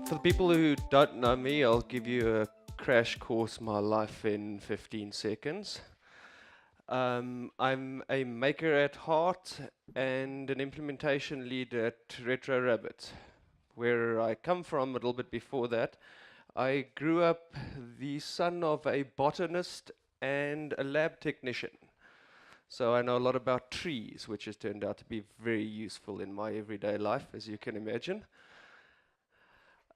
For the people who don't know me, I'll give you a crash course my life in 15 seconds. I'm a maker at heart and an implementation lead at Retro Rabbit. Where I come from a little bit before that, I grew up the son of a botanist and a lab technician. So I know a lot about trees, which has turned out to be very useful in my everyday life, as you can imagine.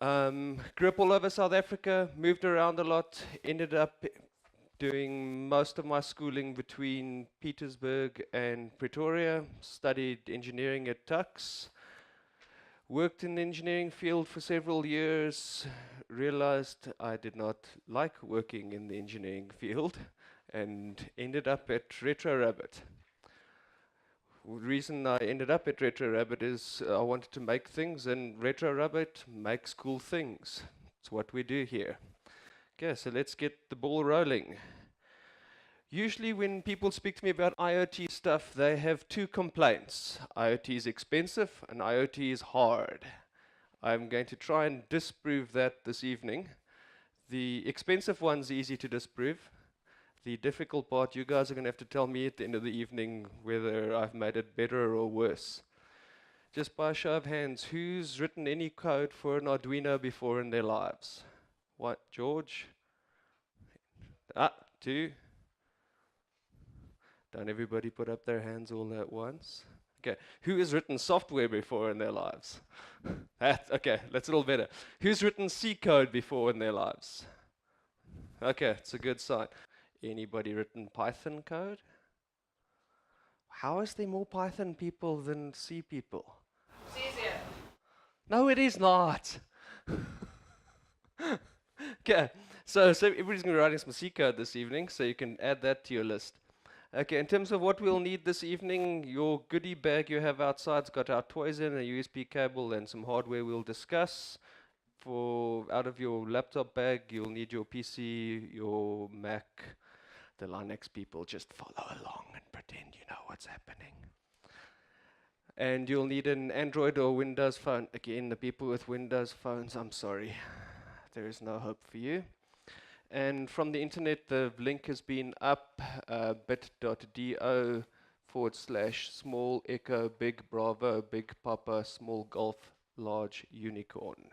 Grew up all over South Africa, moved around a lot, ended up doing most of my schooling between Petersburg and Pretoria, studied engineering at Tux, worked in the engineering field for several years, realized I did not like working in the engineering field, and ended up at Retro Rabbit. The reason I ended up at Retro Rabbit is I wanted to make things, and Retro Rabbit makes cool things. It's what we do here. Okay, so let's get the ball rolling. Usually when people speak to me about IoT stuff, they have two complaints. IoT is expensive and IoT is hard. I'm going to try and disprove that this evening. The expensive one's easy to disprove. The difficult part, you guys are going to have to tell me at the end of the evening whether I've made it better or worse. Just by a show of hands, who's written any code for an Arduino before in their lives? What, George? Two. Don't everybody put up their hands all at once? Okay, who has written software before in their lives? Okay, that's a little better. Who's written C code before in their lives? Okay, it's a good sign. Anybody written Python code? How is there more Python people than C people? It's easier. No, it is not. Okay, so everybody's going to be writing some C code this evening, so you can add that to your list. Okay, in terms of what we'll need this evening, your goodie bag you have outside's got our toys in, a USB cable, and some hardware we'll discuss. Out of your laptop bag, you'll need your PC, your Mac. The Linux people just follow along and pretend you know what's happening. And you'll need an Android or Windows phone. Again, the people with Windows phones, I'm sorry. There is no hope for you. And from the internet, the link has been up, bit.do /small echo big bravo big papa small golf large unicorn.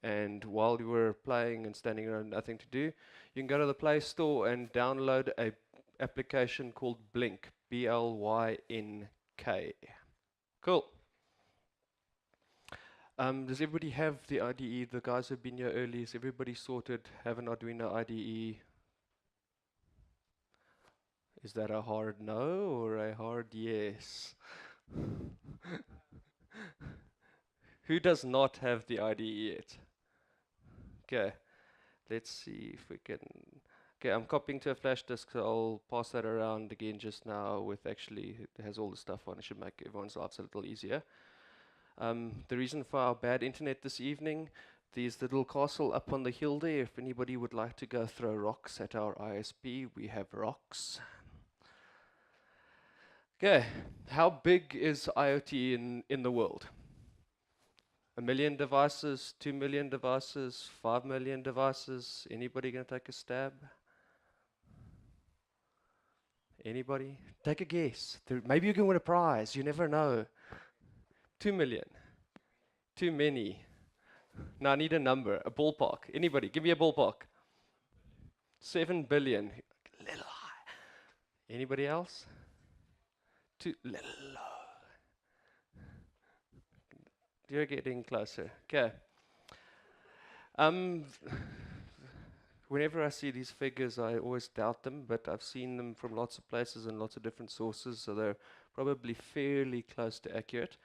And while you were playing and standing around nothing to do, you can go to the Play Store and download a application called Blink, Blynk. Cool. Does everybody have the IDE? The guys who've been here early, is everybody sorted? Have an Arduino IDE? Is that a hard no or a hard yes? Who does not have the IDE yet? Okay, let's see if we can. Okay, I'm copying to a flash disk, so I'll pass that around again just now with actually, it has all the stuff on. It should make everyone's lives a little easier. The reason for our bad internet this evening, there's the little castle up on the hill there. If anybody would like to go throw rocks at our ISP, we have rocks. Okay, how big is IoT in the world? 1 million devices, 2 million devices, 5 million devices? Anybody gonna take a stab? Anybody? Take a guess. Maybe you can win a prize. You never know. 2 million. Too many. Now I need a number, a ballpark. Anybody, give me a ballpark. 7 billion. Little high. Anybody else? Too little low. You're getting closer. Okay. Whenever I see these figures, I always doubt them, but I've seen them from lots of places and lots of different sources, so they're probably fairly close to accurate.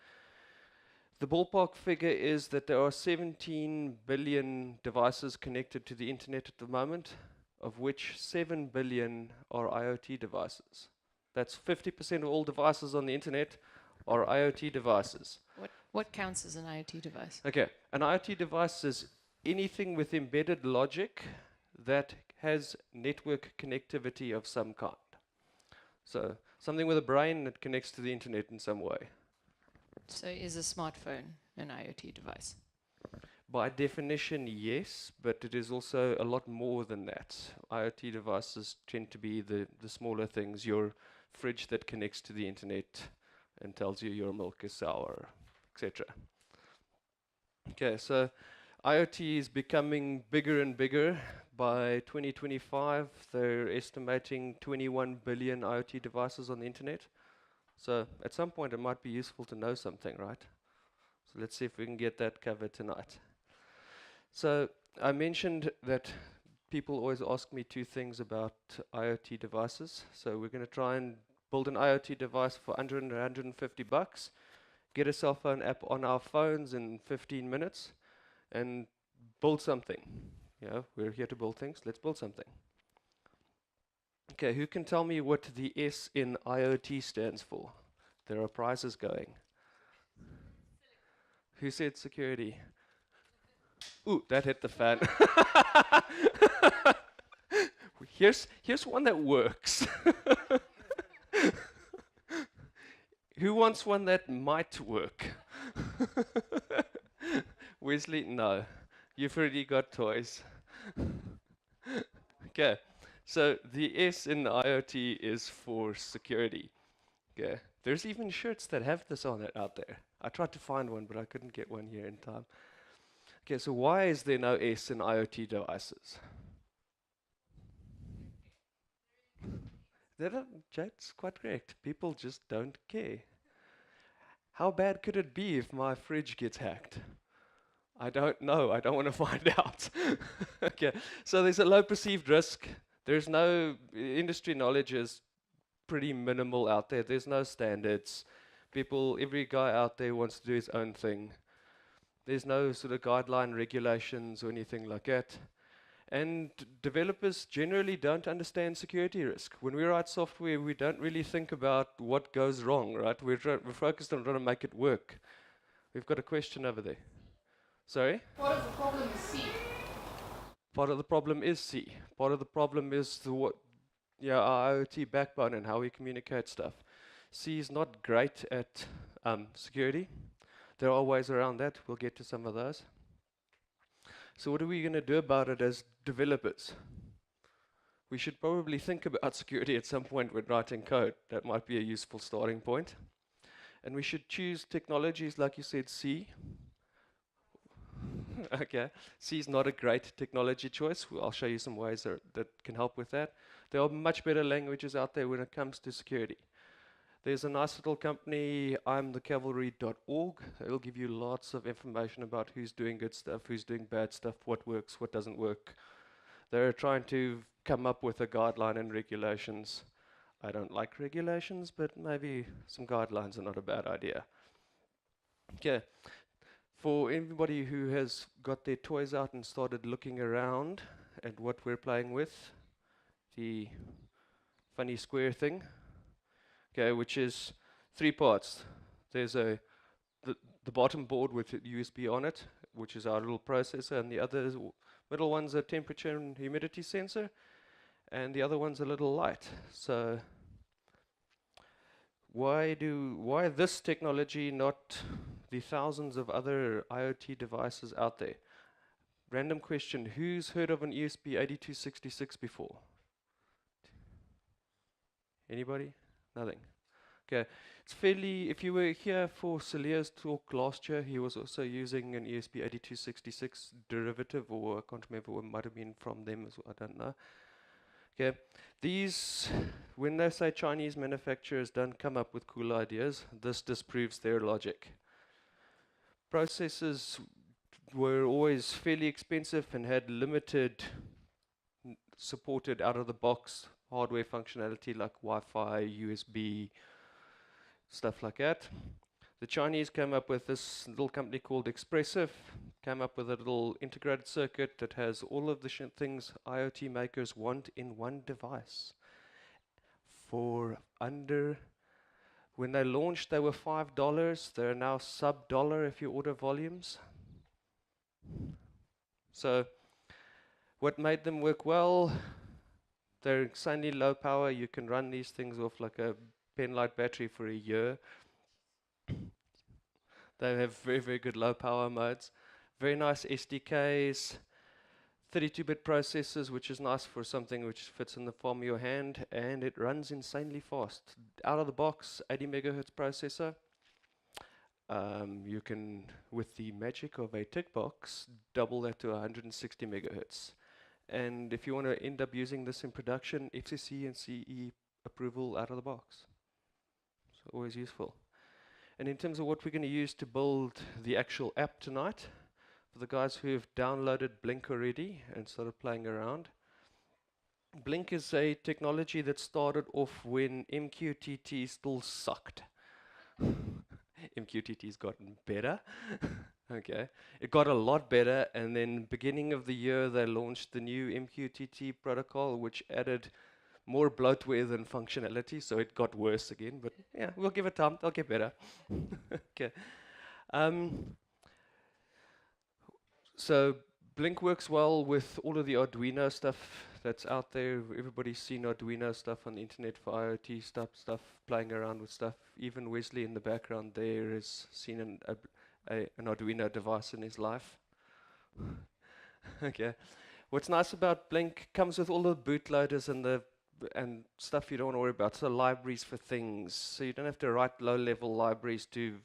The ballpark figure is that there are 17 billion devices connected to the internet at the moment, of which 7 billion are IoT devices. That's 50% of all devices on the internet are IoT devices. What counts as an IoT device? Okay, an IoT device is anything with embedded logic that has network connectivity of some kind. So something with a brain that connects to the internet in some way. So is a smartphone an IoT device? By definition, yes, but it is also a lot more than that. IoT devices tend to be the smaller things, your fridge that connects to the internet and tells you your milk is sour, etc. Okay, so IoT is becoming bigger and bigger. By 2025, they're estimating 21 billion IoT devices on the internet. So at some point, it might be useful to know something, right? So let's see if we can get that covered tonight. So I mentioned that people always ask me two things about IoT devices. So we're going to try and build an IoT device for under 150 bucks, get a cell phone app on our phones in 15 minutes, and build something. You know, we're here to build things. Let's build something. Okay, who can tell me what the S in IoT stands for? There are prizes going. Who said security? Ooh, that hit the fan. Here's one that works. Who wants one that might work? Wesley, no. You've already got toys. Okay, so the S in IoT is for security. Okay, there's even shirts that have this on it out there. I tried to find one, but I couldn't get one here in time. Okay, so why is there no S in IoT devices? That's quite correct. People just don't care. How bad could it be if my fridge gets hacked? I don't know. I don't want to find out. Okay, so there's a low perceived risk. There's no industry knowledge is pretty minimal out there. There's no standards. Every guy out there wants to do his own thing. There's no sort of guideline regulations or anything like that. And developers generally don't understand security risk. When we write software, we don't really think about what goes wrong, right? We're focused on trying to make it work. We've got a question over there. Sorry? Part of the problem is C. Part of the problem is C. Part of the problem is our IoT backbone and how we communicate stuff. C is not great at security. There are ways around that. We'll get to some of those. So what are we going to do about it as developers? We should probably think about security at some point when writing code. That might be a useful starting point. And we should choose technologies, like you said, C. Okay, C is not a great technology choice. I'll show you some ways that can help with that. There are much better languages out there when it comes to security. There's a nice little company, imthecavalry.org. It'll give you lots of information about who's doing good stuff, who's doing bad stuff, what works, what doesn't work. They're trying to come up with a guideline and regulations. I don't like regulations, but maybe some guidelines are not a bad idea. Okay, for everybody who has got their toys out and started looking around at what we're playing with, the funny square thing, okay, which is three parts. There's the bottom board with USB on it, which is our little processor, and the other middle one's a temperature and humidity sensor, and the other one's a little light. So why this technology, not the thousands of other IoT devices out there? Random question, who's heard of an ESP 8266 before? Anybody? Nothing. Okay, it's fairly, if you were here for Celia's talk last year, he was also using an ESP 8266 derivative, or I can't remember what might have been from them as well, I don't know. Okay, these, when they say Chinese manufacturers don't come up with cool ideas, this disproves their logic. Processors were always fairly expensive and had limited supported out-of-the-box hardware functionality like Wi-Fi, USB, stuff like that. The Chinese came up with this little company called Expressive, came up with a little integrated circuit that has all of the things IoT makers want in one device. For under, when they launched, they were $5. They're now sub-dollar if you order volumes. So what made them work well? They're insanely low power. You can run these things off like a pen light battery for a year. They have very, very good low power modes. very nice SDKs, 32-bit processors, which is nice for something which fits in the palm of your hand, and it runs insanely fast. Out of the box, 80 megahertz processor. You can, with the magic of a tick box, double that to 160 megahertz. And if you want to end up using this in production, FCC and CE approval out of the box. So always useful. And in terms of what we're going to use to build the actual app tonight, for the guys who have downloaded Blink already and started playing around, Blink is a technology that started off when MQTT still sucked. MQTT's gotten better. Okay, it got a lot better, and then beginning of the year they launched the new MQTT protocol, which added more bloatware than functionality, so it got worse again. But yeah, we'll give it time; they'll get better. Okay. So Blink works well with all of the Arduino stuff that's out there. Everybody's seen Arduino stuff on the internet for IoT stuff, playing around with stuff. Even Wesley in the background there has seen an Arduino device in his life. Okay. What's nice about Blink comes with all the bootloaders and stuff you don't want to worry about. So libraries for things. So you don't have to write low-level libraries to,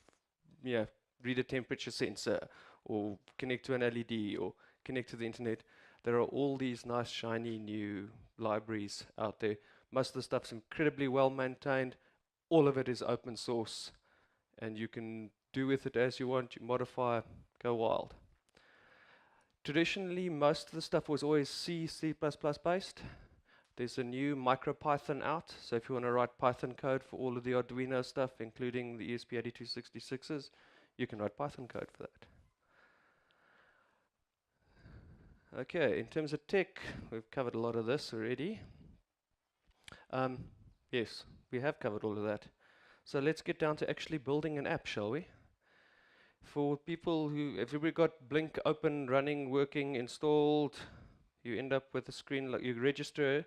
read a temperature sensor or connect to an LED or connect to the internet. There are all these nice, shiny new libraries out there. Most of the stuff's incredibly well maintained. All of it is open source, and you can do with it as you want. You modify, go wild. Traditionally, most of the stuff was always C, C++ based. There's a new MicroPython out, so if you want to write Python code for all of the Arduino stuff, including the ESP8266s, you can write Python code for that. Okay, in terms of tech, we've covered a lot of this already. Yes, we have covered all of that. So let's get down to actually building an app, shall we? For people who, if you've got Blink open, running, working, installed, you end up with a screen like you register,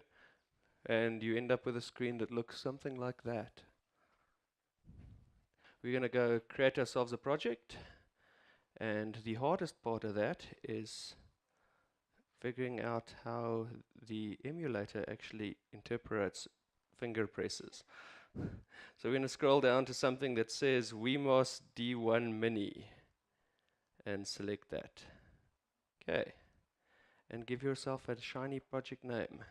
and you end up with a screen that looks something like that. We're going to go create ourselves a project, and the hardest part of that is figuring out how the emulator actually interprets finger presses. So we're going to scroll down to something that says WeMOS D1 Mini and select that. Okay. And give yourself a shiny project name.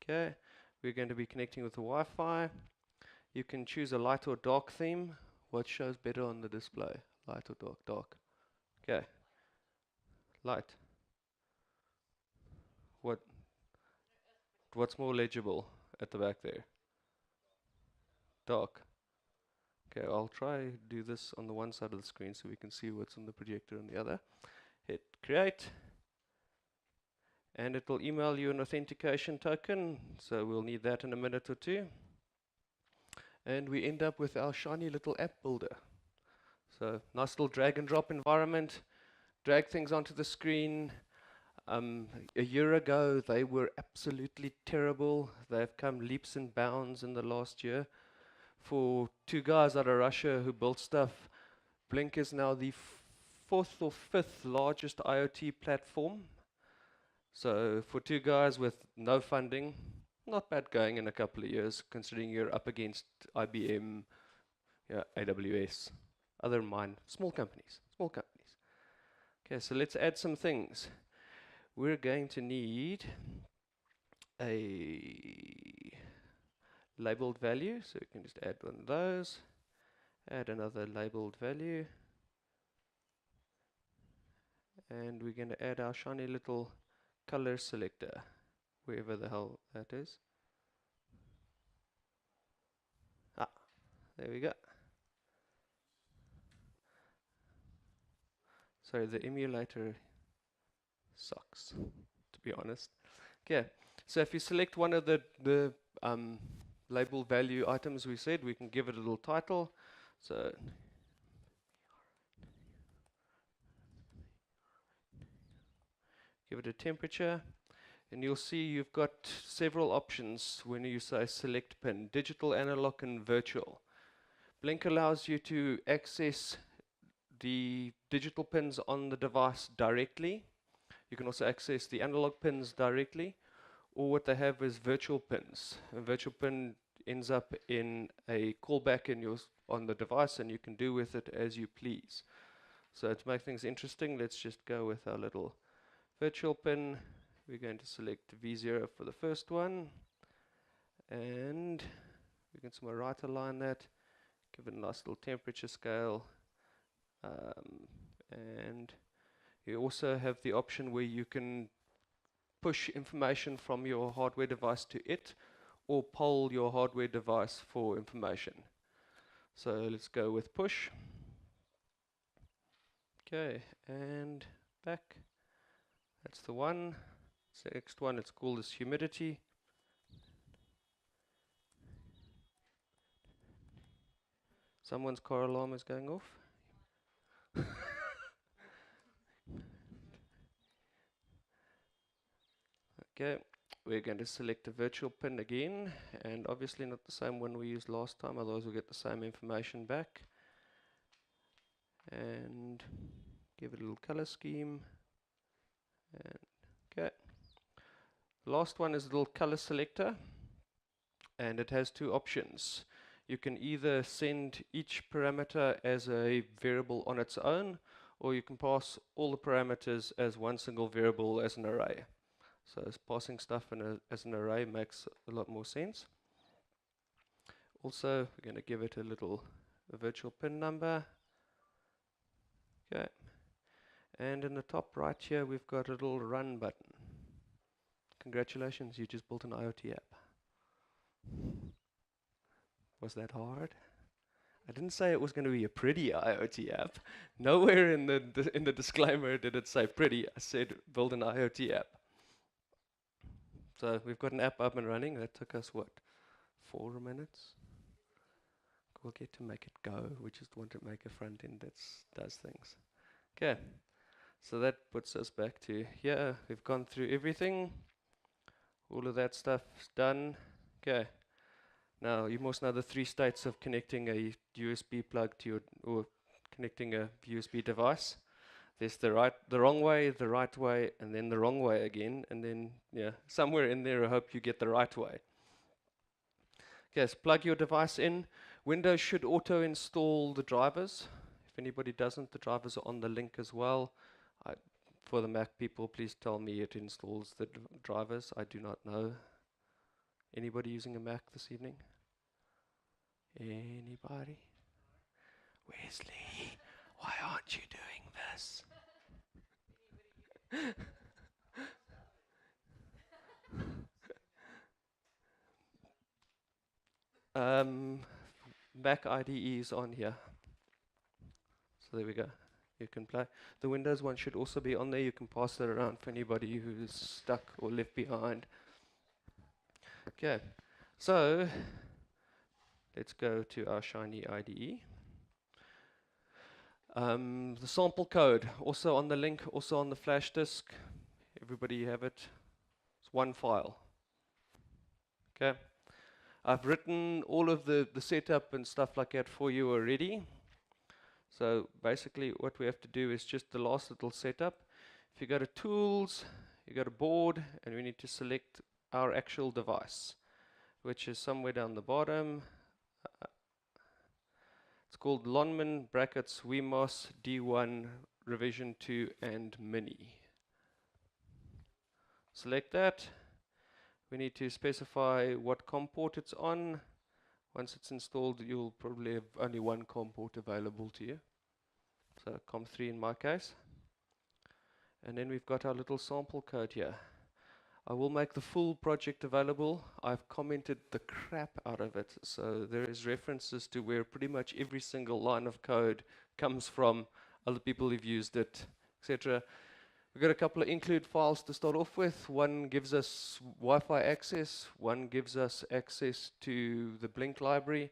Okay. We're going to be connecting with the Wi-Fi. You can choose a light or dark theme. What shows better on the display? Light or dark? Dark. Okay. Light. What's more legible at the back there? Dark. Okay, I'll try do this on the one side of the screen so we can see what's on the projector on the other. Hit create, and it will email you an authentication token, so we'll need that in a minute or two. And we end up with our shiny little app builder. So nice little drag and drop environment, drag things onto the screen. A year ago, they were absolutely terrible. They've come leaps and bounds in the last year. For two guys out of Russia who built stuff, Blink is now the fourth or fifth largest IoT platform. So for two guys with no funding, not bad going in a couple of years, considering you're up against IBM, AWS, other small companies. Okay, so let's add some things. We're going to need a labeled value, so we can just add one of those, add another labeled value, and we're going to add our shiny little color selector, wherever the hell that is. There we go. Sorry, the emulator sucks, to be honest. Okay, so if you select one of the label value items we said, we can give it a little title. So give it a temperature, and you'll see you've got several options when you say select pin: digital, analog, and virtual. Blink allows you to access the digital pins on the device directly. You can also access the analog pins directly, or what they have is virtual pins. A virtual pin ends up in a callback on the device, and you can do with it as you please. So to make things interesting, let's just go with our little virtual pin. We're going to select V0 for the first one, and we can somewhere right align that, give it a nice little temperature scale, and you also have the option where you can push information from your hardware device to it, or poll your hardware device for information. So let's go with push. Okay, and back. That's the one. So the next one, let's call this humidity. Someone's car alarm is going off. Okay, we're going to select a virtual pin again, and obviously not the same one we used last time, otherwise we'll get the same information back. And give it a little color scheme. And okay. Last one is a little color selector, and it has two options. You can either send each parameter as a variable on its own, or you can pass all the parameters as one single variable as an array. So passing stuff as an array makes a lot more sense. Also, we're going to give it a virtual pin number. Okay. And in the top right here, we've got a little run button. Congratulations, you just built an IoT app. Was that hard? I didn't say it was going to be a pretty IoT app. Nowhere in the disclaimer did it say pretty. I said build an IoT app. So we've got an app up and running. That took us, what, 4 minutes? We'll get to make it go. We just want to make a front end that does things. Okay, so that puts us back to here. We've gone through everything. All of that stuff's done. Okay, now you must know the 3 states of connecting a USB plug to or connecting a USB device. There's the wrong way, the right way, and then the wrong way again, and then somewhere in there I hope you get the right way. Okay, so plug your device in. Windows should auto install the drivers. If anybody doesn't, the drivers are on the link as well. For the Mac people, please tell me it installs the drivers. I do not know. Anybody using a Mac this evening? Anybody? Wesley, why aren't you doing this? Mac IDE is on here. So there we go. You can play. The Windows one should also be on there. You can pass that around for anybody who's stuck or left behind. Okay, so let's go to our shiny IDE. The sample code, also on the link, also on the flash disk. Everybody have it? It's one file. Okay. I've written all of the setup and stuff like that for you already. So basically what we have to do is just the last little setup. If you go to Tools, you go to Board, and we need to select our actual device, which is somewhere down the bottom. It's called Lonman brackets WeMOS D1 revision 2 and mini. Select that. We need to specify what COM port it's on. Once it's installed, you'll probably have only one COM port available to you. So COM3 in my case. And then we've got our little sample code here. I will make the full project available. I've commented the crap out of it, so there is references to where pretty much every single line of code comes from, other people who've used it, etc. We've got a couple of include files to start off with. One gives us Wi-Fi access, one gives us access to the Blink library,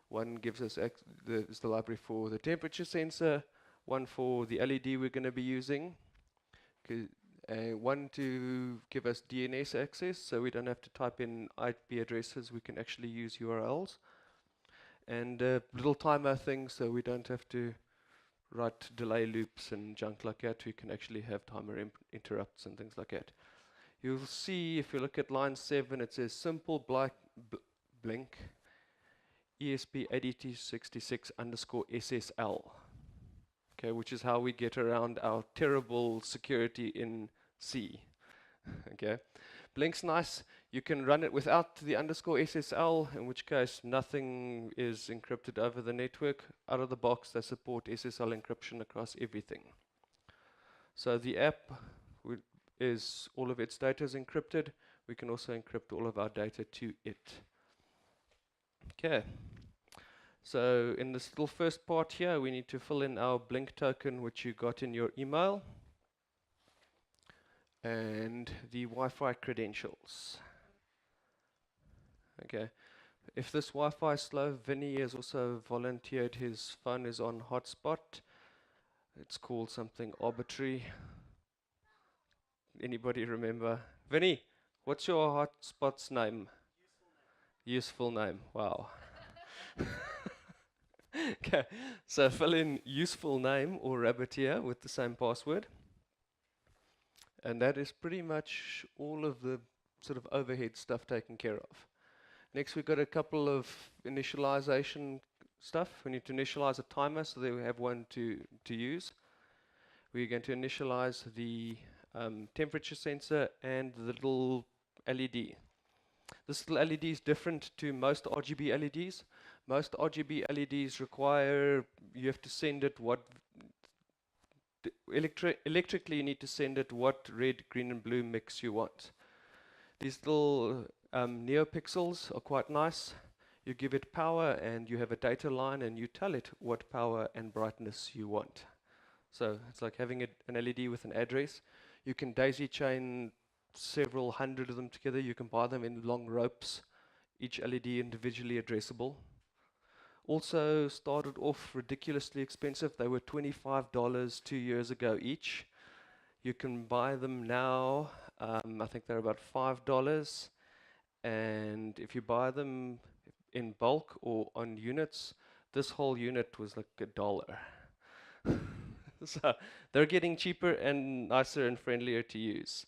one gives us the library for the temperature sensor, one for the LED we're going to be using. One to give us DNS access, so we don't have to type in IP addresses, we can actually use URLs. and a little timer thing, so we don't have to write delay loops and junk like that. We can actually have timer interrupts and things like that. You'll see if you look at line 7, it says simple blink ESP8266 underscore SSL. Okay, which is how we get around our terrible security in C. Okay, blink's nice. You can run it without the underscore SSL, in which case nothing is encrypted over the network. Out of the box, they support SSL encryption across everything. So the app is all of its data is encrypted. We can also encrypt all of our data to it. Okay. So in this little first part here, we need to fill in our Blink token, which you got in your email, and the Wi-Fi credentials. Okay. If this Wi-Fi is slow, Vinny has also volunteered his phone is on hotspot. It's called something arbitrary. Anybody remember? Vinny, what's your hotspot's name? Useful name. Wow. Okay, so fill in useful name or Rabbiteer with the same password. And that is pretty much all of the sort of overhead stuff taken care of. Next, we've got a couple of initialization stuff. We need to initialize a timer so that we have one to use. We're going to initialize the temperature sensor and the little LED. This little LED is different to most RGB LEDs. Most RGB LEDs require you have to send it what electrically you need to send it what red, green, and blue mix you want. These little neopixels are quite nice. You give it power and you have a data line and you tell it what power and brightness you want. So it's like having an LED with an address. You can daisy chain several hundred of them together. You can buy them in long ropes, each LED individually addressable. Also started off ridiculously expensive. They were $25 2 years ago each. You can buy them now, I think they're about $5. And if you buy them in bulk or on units, this whole unit was like $1. So they're getting cheaper and nicer and friendlier to use.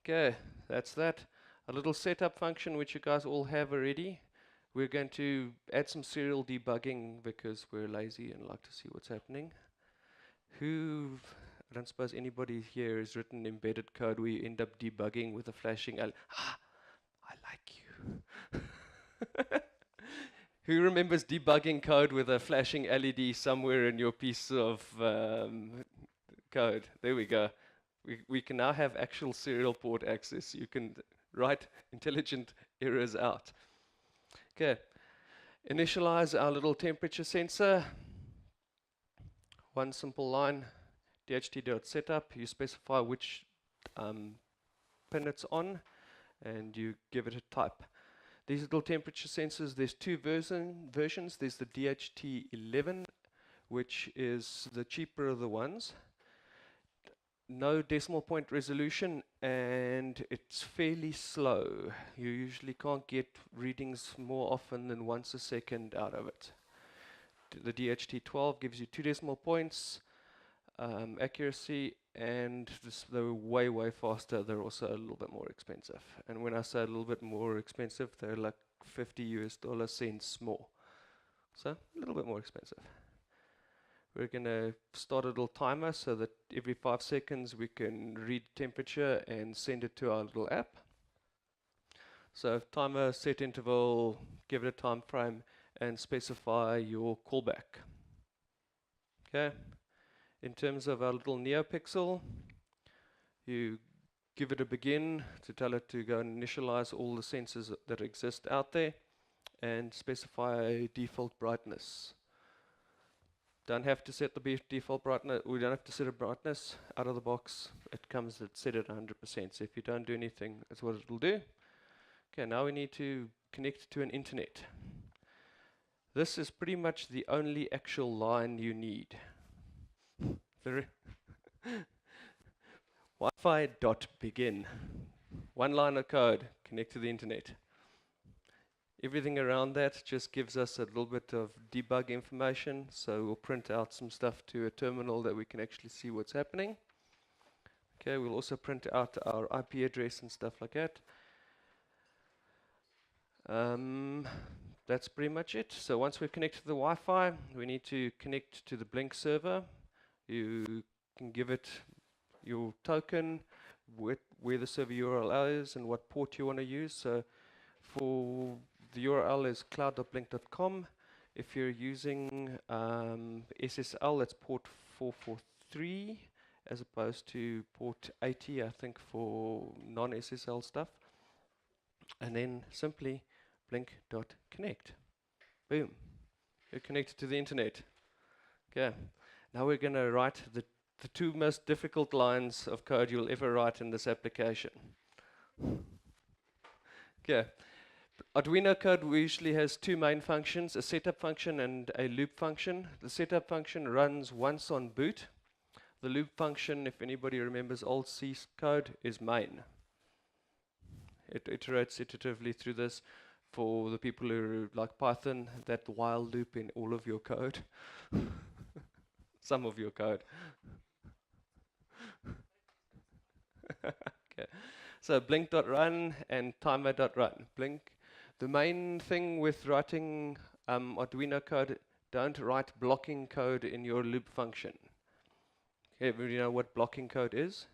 Okay, that's that. A little setup function which you guys all have already. We're going to add some serial debugging because we're lazy and like to see what's happening. I don't suppose anybody here has written embedded code where you end up debugging with a flashing I like you. Who remembers debugging code with a flashing LED somewhere in your piece of code? There we go. We can now have actual serial port access. You can write intelligent errors out. Okay, initialize our little temperature sensor. One simple line, dht.setup. You specify which pin it's on, and you give it a type. These little temperature sensors, there's two versions. There's the DHT11, which is the cheaper of the ones. No decimal point resolution, and it's fairly slow. You usually can't get readings more often than once a second out of it. The DHT12 gives you 2 decimal points accuracy, and they're way, way faster. They're also a little bit more expensive. And when I say a little bit more expensive, they're like $50 more. So a little bit more expensive. We're going to start a little timer so that every 5 seconds we can read temperature and send it to our little app. So timer, set interval, give it a time frame, and specify your callback. Okay. In terms of our little NeoPixel, you give it a begin to tell it to go and initialize all the sensors that exist out there and specify a default brightness. Don't have to set the default brightness. We don't have to set a brightness out of the box. It comes set at 100%. So if you don't do anything, that's what it will do. Okay, now we need to connect to an internet. This is pretty much the only actual line you need. Wi-Fi.begin. One line of code, connect to the internet. Everything around that just gives us a little bit of debug information. So we'll print out some stuff to a terminal that we can actually see what's happening. Okay, we'll also print out our IP address and stuff like that. That's pretty much it. So once we're connected to the Wi-Fi, we need to connect to the Blink server. You can give it your token, where the server URL is, and what port you want to use. So for the URL is cloud.blink.com. If you're using SSL, that's port 443, as opposed to port 80, I think, for non-SSL stuff. And then simply blink.connect. Boom. You're connected to the internet. Okay. Now we're going to write the two most difficult lines of code you'll ever write in this application. Okay. Arduino code usually has two main functions, a setup function and a loop function. The setup function runs once on boot. The loop function, if anybody remembers old C code, is main. It iterates iteratively through this. For the people who like Python, that while loop in all of your code. Some of your code. Okay. So blink.run and timer.run. Blink. The main thing with writing Arduino code, don't write blocking code in your loop function. Okay, everybody know what blocking code is?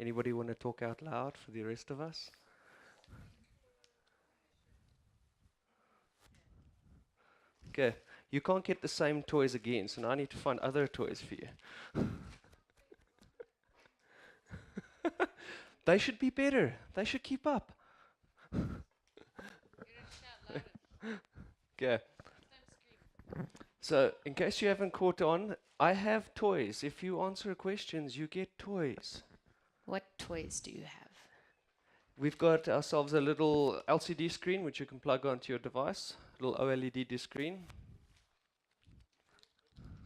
Anybody want to talk out loud for the rest of us? Okay, you can't get the same toys again, so now I need to find other toys for you. They should be better. They should keep up. Okay. So, in case you haven't caught on, I have toys. If you answer questions, you get toys. What toys do you have? We've got ourselves a little LCD screen which you can plug onto your device, little OLED screen.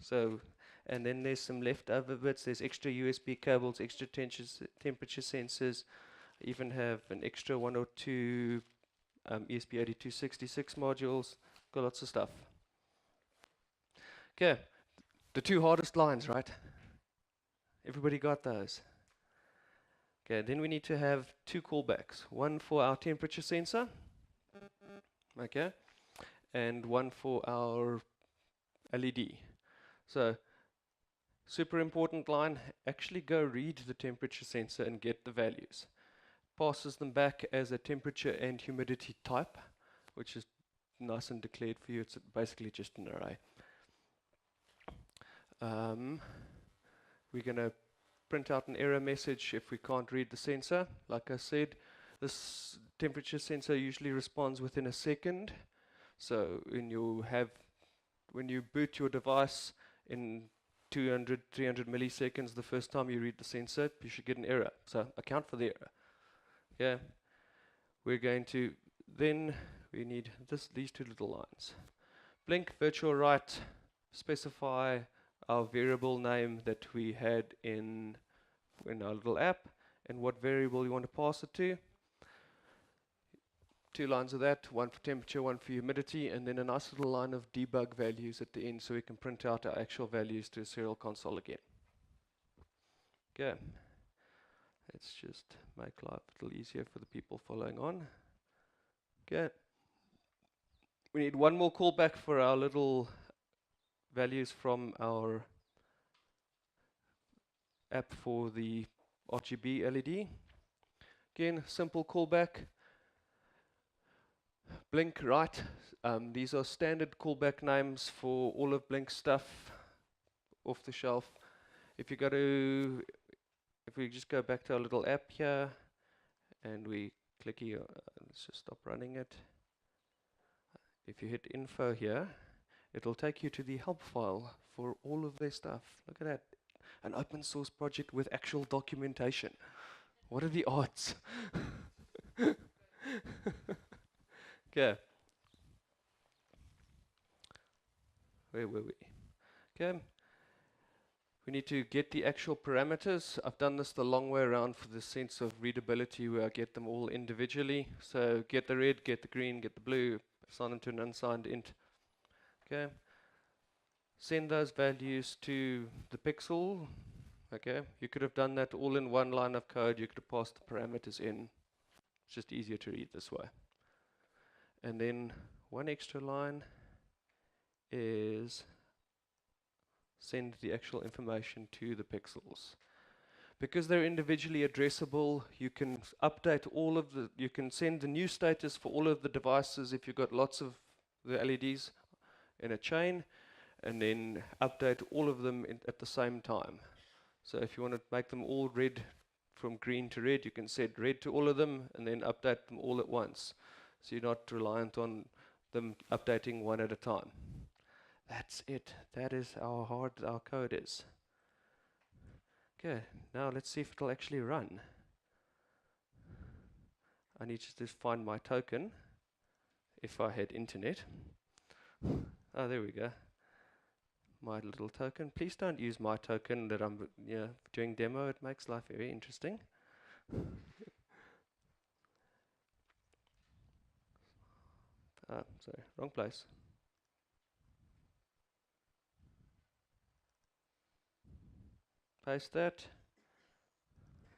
So, and then there's some leftover bits. There's extra USB cables, extra temperature sensors. I even have an extra one or two ESP8266 modules. Got lots of stuff. Okay, the two hardest lines, right? Everybody got those? Okay, then we need to have two callbacks. One for our temperature sensor, okay, and one for our LED. So, super important line, actually go read the temperature sensor and get the values. Passes them back as a temperature and humidity type, which is nice and declared for you. It's basically just an array. We're going to print out an error message if we can't read the sensor. Like I said, this temperature sensor usually responds within a second. So when you boot your device in 200, 300 milliseconds, the first time you read the sensor, you should get an error. So account for the error. Yeah. We're going to, then we need these two little lines. Blink virtual write, specify our variable name that we had in our little app and what variable you want to pass it to. Two lines of that, one for temperature, one for humidity, and then a nice little line of debug values at the end so we can print out our actual values to a serial console again. Okay. Let's just make life a little easier for the people following on. Okay. We need one more callback for our little values from our app for the RGB LED. Again, simple callback. Blink write. These are standard callback names for all of Blink stuff off the shelf. If we just go back to our little app here and we click here, let's just stop running it. If you hit info here, it'll take you to the help file for all of their stuff. Look at that. An open source project with actual documentation. What are the odds? Okay. Where were we? Okay. We need to get the actual parameters. I've done this the long way around for the sense of readability where I get them all individually. So get the red, get the green, get the blue, assign them to an unsigned int. Okay. Send those values to the pixel. Okay. You could have done that all in one line of code. You could have passed the parameters in. It's just easier to read this way. And then one extra line is send the actual information to the pixels. Because they're individually addressable, you can update all of the, you can send the new status for all of the devices if you've got lots of the LEDs in a chain, and then update all of them at the same time. So if you want to make them all red from green to red, you can set red to all of them and then update them all at once. So you're not reliant on them updating one at a time. That's it. That is how hard our code is. Okay, now let's see if it'll actually run. I need to just find my token if I had internet. Oh, there we go. My little token. Please don't use my token that I'm doing demo. It makes life very interesting. Sorry, wrong place. Paste that.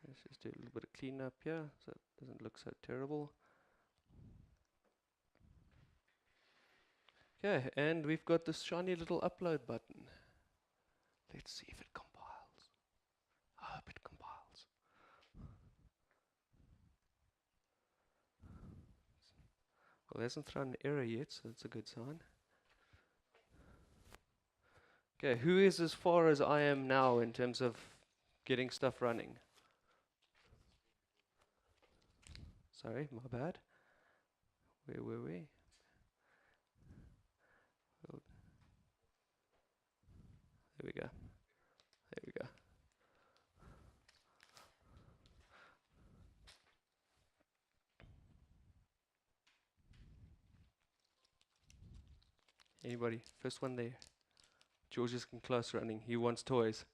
Let's just do a little bit of cleanup here so it doesn't look so terrible. Okay, and we've got this shiny little upload button. Let's see if it compiles. I hope it compiles. Well, it hasn't thrown an error yet, so that's a good sign. Okay, who is as far as I am now in terms of getting stuff running? Sorry, my bad. Where were we? Oh, there we go. There we go. Anybody? First one there. George is getting close running. He wants toys.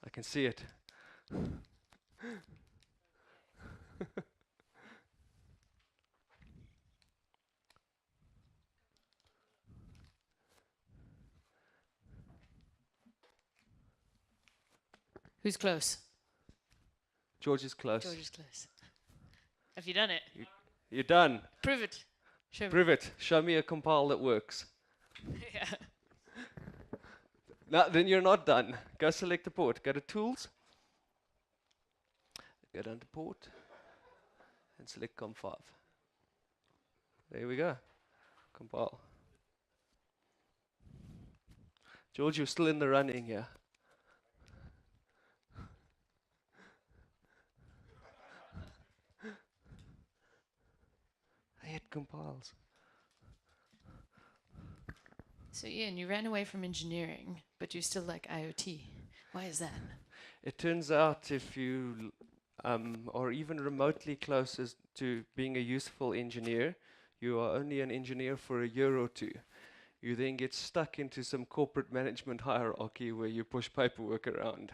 I can see it. Who's close? George is close. George is close. Have you done it? You're done. Prove it. Show me. Prove it. Show me a compile that works. Yeah. No, then you're not done. Go select the port. Go to Tools. Go down to Port. And select COM5. There we go. Compile. George, you're still in the running here. It compiles. So Ian, you ran away from engineering, but you still like IoT. Why is that? It turns out if you are even remotely close as to being a useful engineer, you are only an engineer for a year or two. You then get stuck into some corporate management hierarchy where you push paperwork around.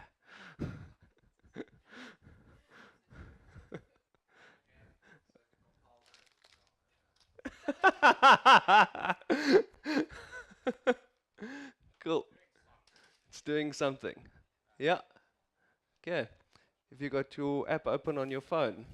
Cool. It's doing something. Yeah. Okay. If you got your app open on your phone.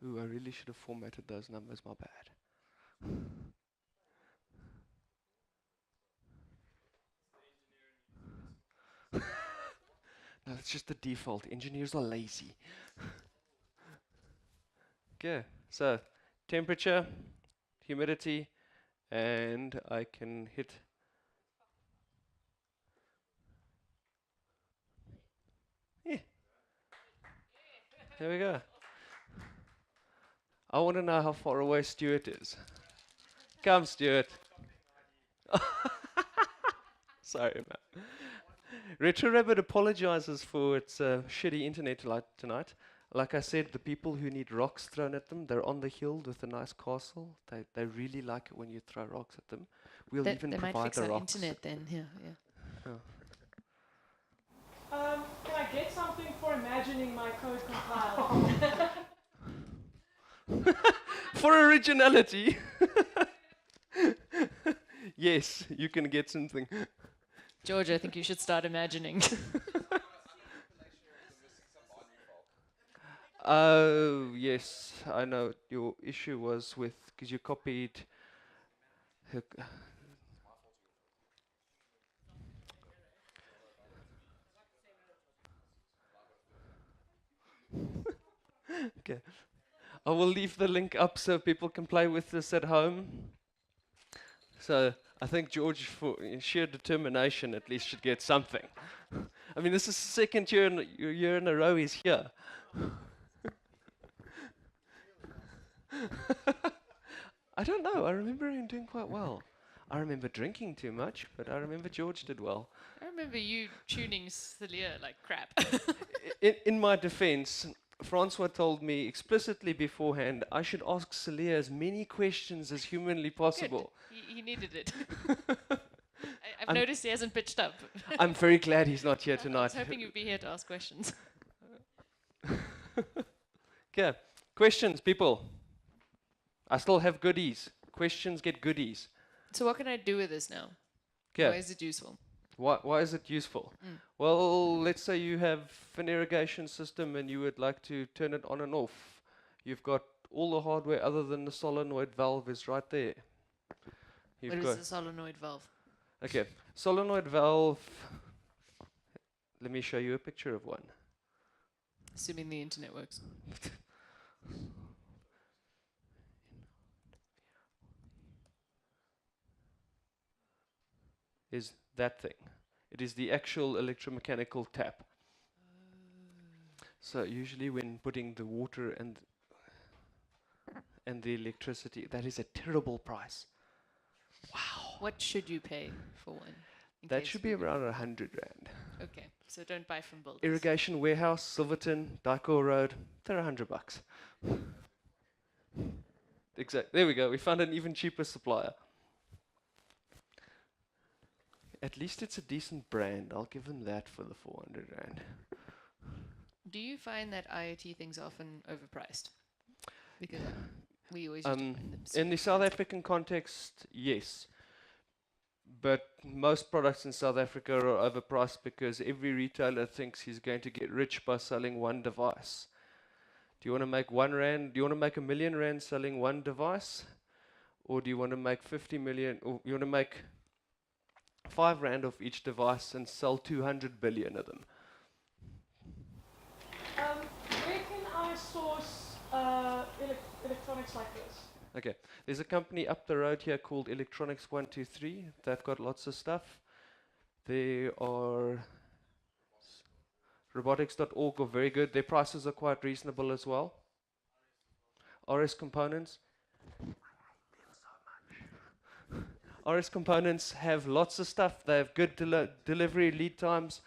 Ooh, I really should have formatted those numbers, my bad. No, it's just the default. Engineers are lazy. Okay, so temperature, humidity, and I can hit. Yeah. There we go. I want to know how far away Stuart is. Come, Stuart. Sorry, man. Retro Rabbit apologizes for its shitty internet tonight. Like I said, the people who need rocks thrown at them, they're on the hill with a nice castle. They really like it when you throw rocks at them. We'll even They might provide fix the our rocks. internet then. Yeah, yeah. Can I get something for imagining my code compiled? For originality. Yes, you can get something. George, I think you should start imagining. Oh, yes, I know what your issue was with, because you copied. Okay. I will leave the link up so people can play with this at home. So I think George, for sheer determination, at least should get something. I mean, this is the second year in a row he's here. I don't know. I remember him doing quite well. I remember drinking too much, but I remember George did well. I remember you tuning Celia like crap. In my defense, Francois told me explicitly beforehand I should ask Celia as many questions as humanly possible. He needed it. I've I'm- noticed he hasn't pitched up. I'm very glad he's not here I was tonight. hoping you'd be here to ask questions. Okay, questions, people. I still have goodies. Questions get goodies. So what can I do with this now? Okay. Why is it useful? Why is it useful? Well, let's say you have an irrigation system and you would like to turn it on and off. You've got all the hardware other than the solenoid valve is right there. You've What got is the solenoid valve? okay, solenoid valve. Let me show you a picture of one. Assuming the internet works. Is that thing. It is the actual electromechanical tap. So usually when putting the water and the electricity, that is a terrible price. Wow. What should you pay for one? in That case should we be go- around 100 rand. Okay, so don't buy from builders. Irrigation warehouse, Silverton, Dyko Road, they're $100. Exactly. There we go. We found an even cheaper supplier. At least it's a decent brand. I'll give them that for the 400 rand. Do you find that IoT things are often overpriced? Because we always used to find them In the super South expensive. African context, yes. But most products in South Africa are overpriced because every retailer thinks he's going to get rich by selling one device. Do you want to make 1 rand? Do you want to make 1 million rand selling one device? Or do you want to make 50 million? Or you want to make 5 rand off each device and sell 200 billion of them? Where can I source electronics like this? Okay, there's a company up the road here called Electronics 123. They've got lots of stuff. There are robotics.org are very good. Their prices are quite reasonable as well. RS Components. RS Components have lots of stuff. They have good delivery lead times,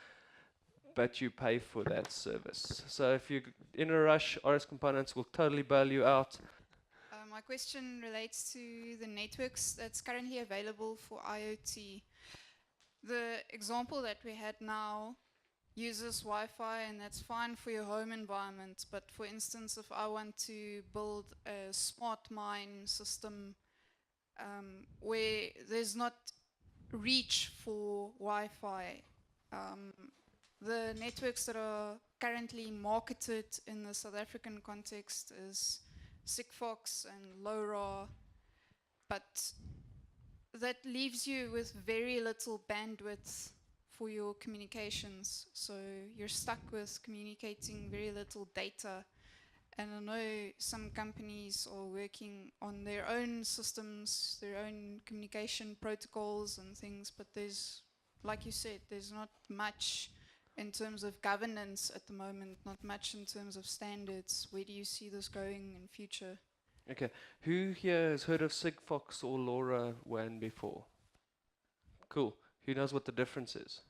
but you pay for that service. So if you're in a rush, RS Components will totally bail you out. My question relates to the networks that's currently available for IoT. The example that we had now uses Wi-Fi, and that's fine for your home environment. But for instance, if I want to build a smart mine system where there's not reach for Wi-Fi, the networks that are currently marketed in the South African context is Sigfox and LoRa, but that leaves you with very little bandwidth for your communications. So you're stuck with communicating very little data. And I know some companies are working on their own systems, their own communication protocols and things, but there's, like you said, there's not much in terms of governance at the moment, not much in terms of standards. Where do you see this going in future? Okay, who here has heard of Sigfox or LoRa WAN before? Cool. Who knows what the difference is?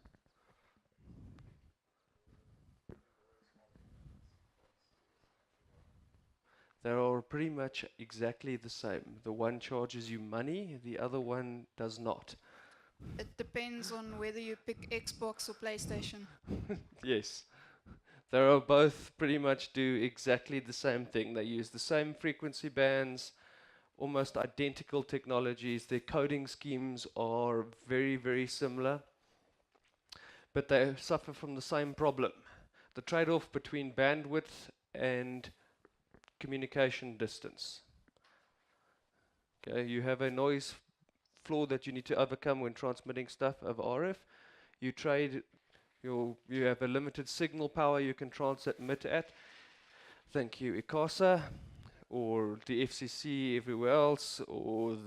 They are pretty much exactly the same. The one charges you money, the other one does not. It depends on whether you pick Xbox or PlayStation. Yes. They are both pretty much do exactly the same thing. They use the same frequency bands, almost identical technologies. Their coding schemes are very, very similar, but they suffer from the same problem. The trade-off between bandwidth and communication distance. Okay, you have a noise flaw that you need to overcome when transmitting stuff over RF. You have a limited signal power you can transmit at. Thank you, ICASA, or the FCC, everywhere else, or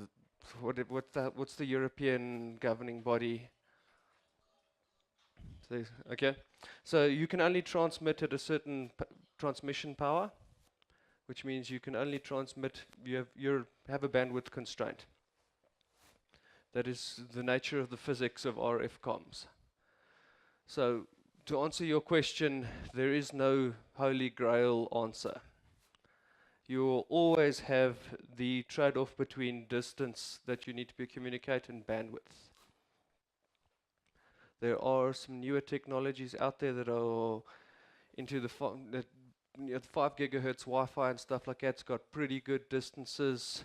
what's the European governing body? Okay, so you can only transmit at a certain transmission power, which means you can only transmit. You have a bandwidth constraint. That is the nature of the physics of RF comms. So, to answer your question, there is no holy grail answer. You will always have the trade-off between distance that you need to be communicate and bandwidth. There are some newer technologies out there that are into the 5 gigahertz Wi-Fi and stuff like that. It's got pretty good distances.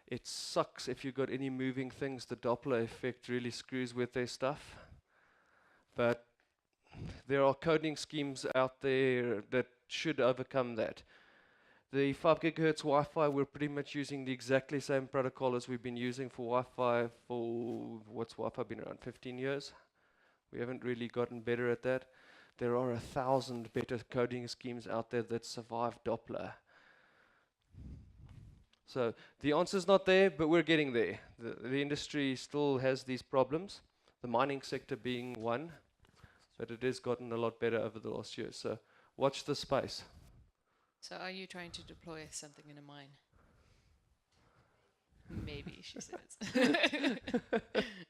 It sucks if you've got any moving things. The Doppler effect really screws with their stuff. But there are coding schemes out there that should overcome that. The 5 gigahertz Wi-Fi, we're pretty much using the exactly same protocol as we've been using for Wi-Fi for, what's Wi-Fi been around, 15 years? We haven't really gotten better at that. There are 1,000 better coding schemes out there that survive Doppler. So the answer's not there, but we're getting there. The industry still has these problems, the mining sector being one, but it has gotten a lot better over the last year. So watch the space. So are you trying to deploy something in a mine? Maybe, she says.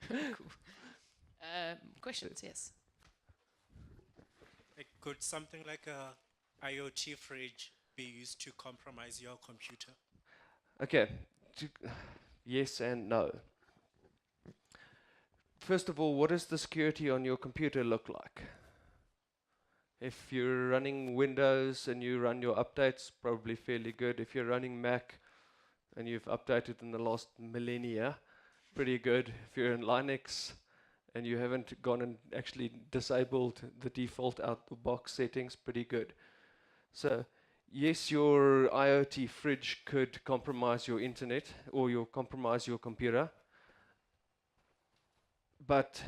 Cool. Questions, yes. Like, could something like a IoT fridge be used to compromise your computer? Okay, yes and no. First of all, what does the security on your computer look like? If you're running Windows and you run your updates, probably fairly good. If you're running Mac and you've updated in the last millennia, pretty good. If you're in Linux and you haven't gone and actually disabled the default out-of-box settings, pretty good. So, yes, your IoT fridge could compromise your internet or compromise your computer, but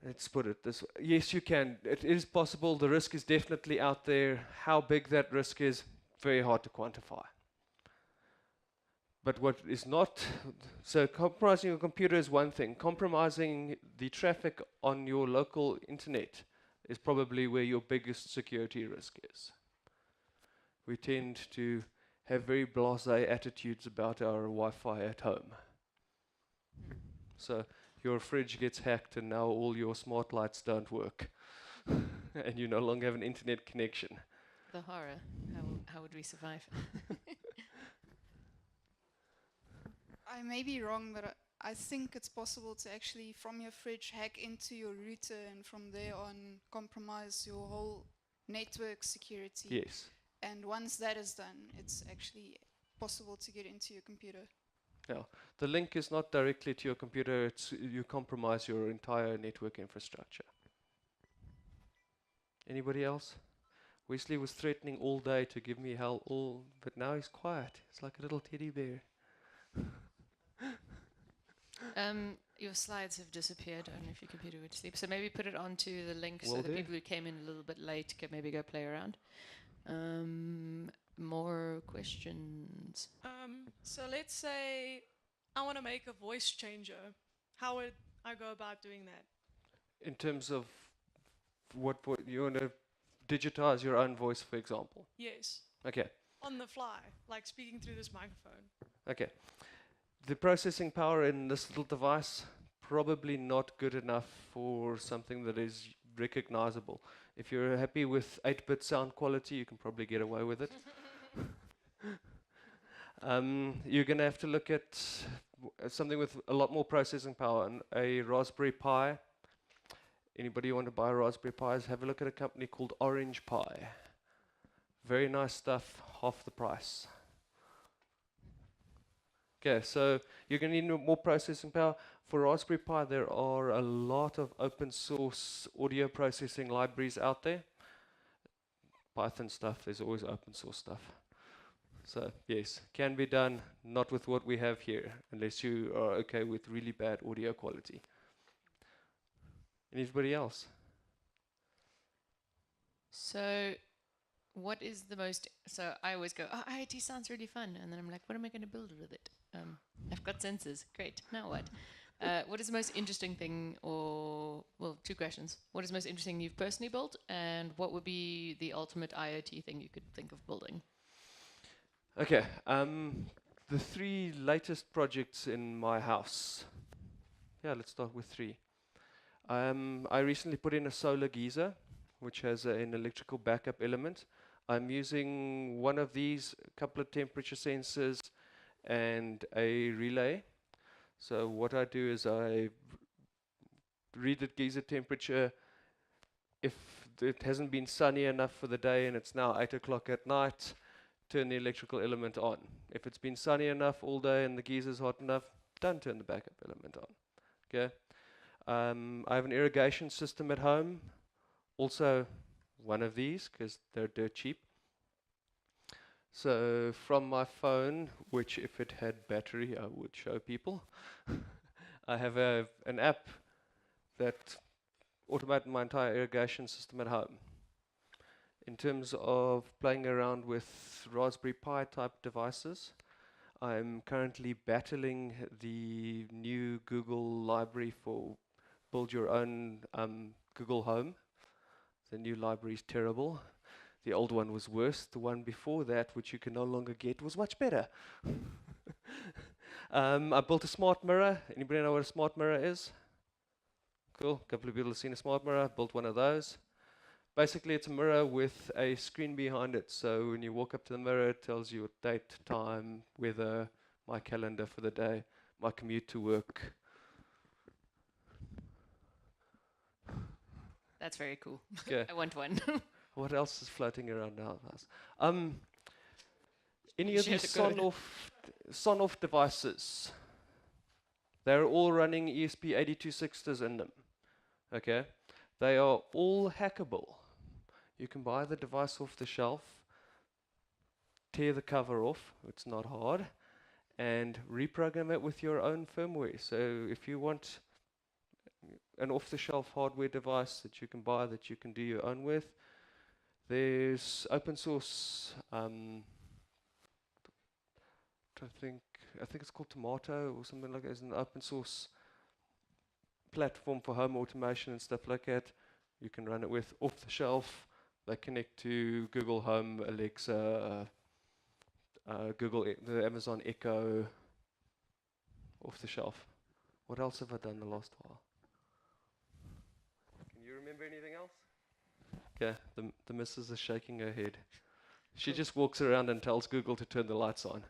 let's put it this way. Yes, you can. It is possible. The risk is definitely out there. How big that risk is, very hard to quantify. But what is not, so compromising your computer is one thing. Compromising the traffic on your local internet is probably where your biggest security risk is. We tend to have very blasé attitudes about our Wi-Fi at home. So your fridge gets hacked and now all your smart lights don't work. And you no longer have an internet connection. The horror. How would we survive? I may be wrong, but I think it's possible to actually, from your fridge, hack into your router and from there on compromise your whole network security. Yes. And once that is done, it's actually possible to get into your computer. Yeah. The link is not directly to your computer, it's you compromise your entire network infrastructure. Anybody else? Wesley was threatening all day to give me hell, but now he's quiet. It's like a little teddy bear. Your slides have disappeared. I don't know if your computer would sleep. So maybe put it onto the link so Will that do. people who came in a little bit late can maybe go play around. More questions? So let's say I want to make a voice changer. How would I go about doing that? In terms of what you want to digitize your own voice, for example. Yes, Okay. on the fly, like speaking through this microphone. Okay. The processing power in this little device, probably not good enough for something that is recognizable. If you're happy with 8-bit sound quality, you can probably get away with it. You're going to have to look at something with a lot more processing power, and a Raspberry Pi. Anybody want to buy Raspberry Pis? Have a look at a company called Orange Pi. Very nice stuff, half the price. Okay, so you're going to need more processing power. For Raspberry Pi, there are a lot of open source audio processing libraries out there. Python stuff, there's always open source stuff. So yes, can be done, not with what we have here, unless you are okay with really bad audio quality. Anybody else? So, what is the most? So I always go, "Oh, IoT sounds really fun," and then I'm like, "What am I going to build with it?" I've got sensors. Great. Now what? What is the most interesting thing, or well, two questions. What is the most interesting you've personally built, and what would be the ultimate IoT thing you could think of building? Okay, the 3 latest projects in my house. Yeah, let's start with 3. I recently put in a solar geyser, which has an electrical backup element. I'm using one of these, a couple of temperature sensors, and a relay. So what I do is I read the geyser temperature. If it hasn't been sunny enough for the day and it's now 8 o'clock at night, turn the electrical element on. If it's been sunny enough all day and the geyser's hot enough, don't turn the backup element on. Okay. I have an irrigation system at home. Also, one of these because they're dirt cheap. So from my phone, which if it had battery, I would show people. I have an app that automates my entire irrigation system at home. In terms of playing around with Raspberry Pi type devices, I'm currently battling the new Google library for build your own Google Home. The new library is terrible. The old one was worse. The one before that, which you can no longer get, was much better. I built a smart mirror. Anybody know what a smart mirror is? Cool. A couple of people have seen a smart mirror. Built one of those. Basically, it's a mirror with a screen behind it. So when you walk up to the mirror, it tells you date, time, weather, my calendar for the day, my commute to work. That's very cool. Yeah. I want one. What else is floating around now? Any You of these share the code. son-off devices, they're all running ESP8260s in them. Okay? They are all hackable. You can buy the device off the shelf, tear the cover off, it's not hard, and reprogram it with your own firmware. So if you want an off-the-shelf hardware device that you can buy that you can do your own with, there's open source, I think it's called Tomato or something like that. It's an open source platform for home automation and stuff like that. You can run it with off the shelf. They connect to Google Home, Alexa, the Amazon Echo, off the shelf. What else have I done the last while? Can you remember anything else? Yeah, the missus is shaking her head. She just walks around and tells Google to turn the lights on.